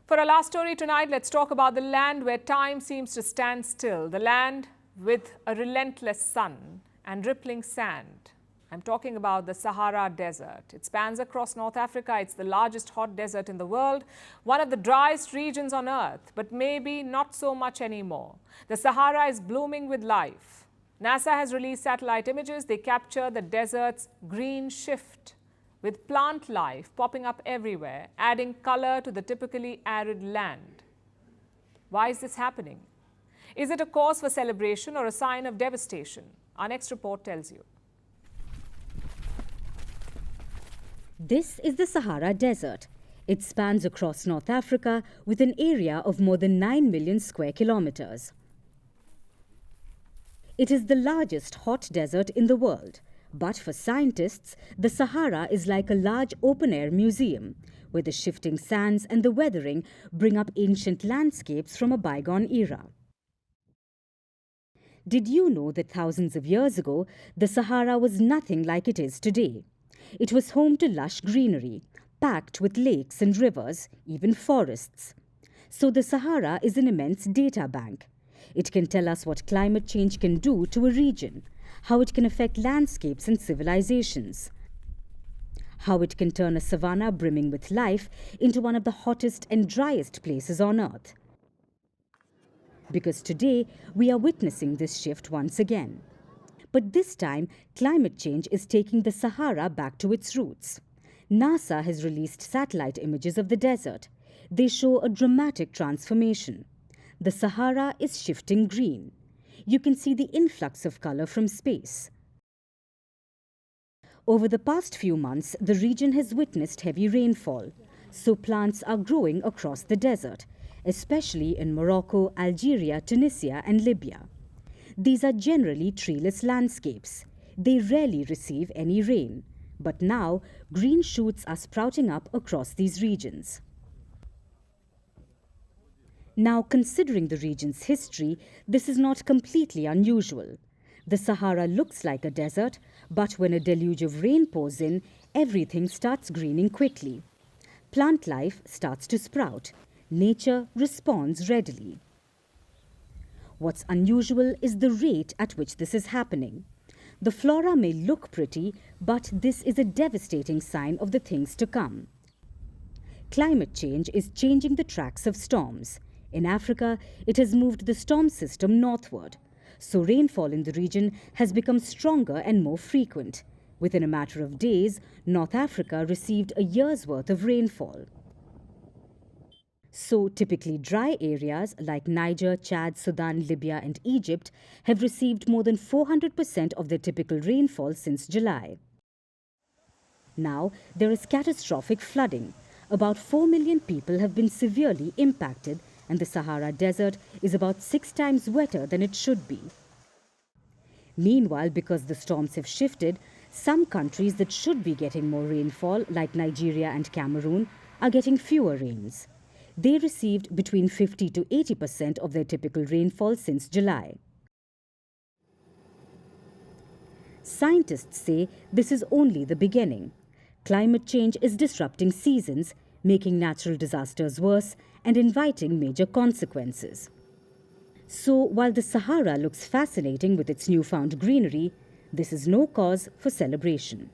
For our last story tonight, let's talk about the land where time seems to stand still. The land with a relentless sun and rippling sand. I'm talking about the Sahara Desert. It spans across North Africa. It's the largest hot desert in the world, one of the driest regions on Earth, but maybe not so much anymore. The Sahara is blooming with life. NASA has released satellite images. They capture the desert's green shift, with plant life popping up everywhere, adding color to the typically arid land. Why is this happening? Is it a cause for celebration or a sign of devastation? Our next report tells you. This is the Sahara Desert. It spans across North Africa with an area of more than 9 million square kilometers. It is the largest hot desert in the world. But for scientists, the Sahara is like a large open-air museum, where the shifting sands and the weathering bring up ancient landscapes from a bygone era. Did you know that thousands of years ago, the Sahara was nothing like it is today? It was home to lush greenery, packed with lakes and rivers, even forests. So the Sahara is an immense data bank. It can tell us what climate change can do to a region, how it can affect landscapes and civilizations, how it can turn a savanna brimming with life into one of the hottest and driest places on Earth. Because today, we are witnessing this shift once again. But this time, climate change is taking the Sahara back to its roots. NASA has released satellite images of the desert. They show a dramatic transformation. The Sahara is shifting green. You can see the influx of color from space. Over the past few months, the region has witnessed heavy rainfall, so plants are growing across the desert, especially in Morocco, Algeria, Tunisia, and Libya. These are generally treeless landscapes. They rarely receive any rain, but now green shoots are sprouting up across these regions. Now, considering the region's history, this is not completely unusual. The Sahara looks like a desert, but when a deluge of rain pours in, everything starts greening quickly. Plant life starts to sprout. Nature responds readily. What's unusual is the rate at which this is happening. The flora may look pretty, but this is a devastating sign of the things to come. Climate change is changing the tracks of storms. In Africa, it has moved the storm system northward, so rainfall in the region has become stronger and more frequent. Within a matter of days, North Africa received a year's worth of rainfall. So typically dry areas like Niger, Chad, Sudan, Libya and Egypt have received more than 400% of their typical rainfall since July. Now there is catastrophic flooding. About 4 million people have been severely impacted, and the Sahara Desert is about 6 times wetter than it should be. Meanwhile, because the storms have shifted, some countries that should be getting more rainfall, like Nigeria and Cameroon, are getting fewer rains. They received between 50 to 80% of their typical rainfall since July. Scientists say this is only the beginning. Climate change is disrupting seasons, making natural disasters worse and inviting major consequences. So while the Sahara looks fascinating with its newfound greenery, this is no cause for celebration.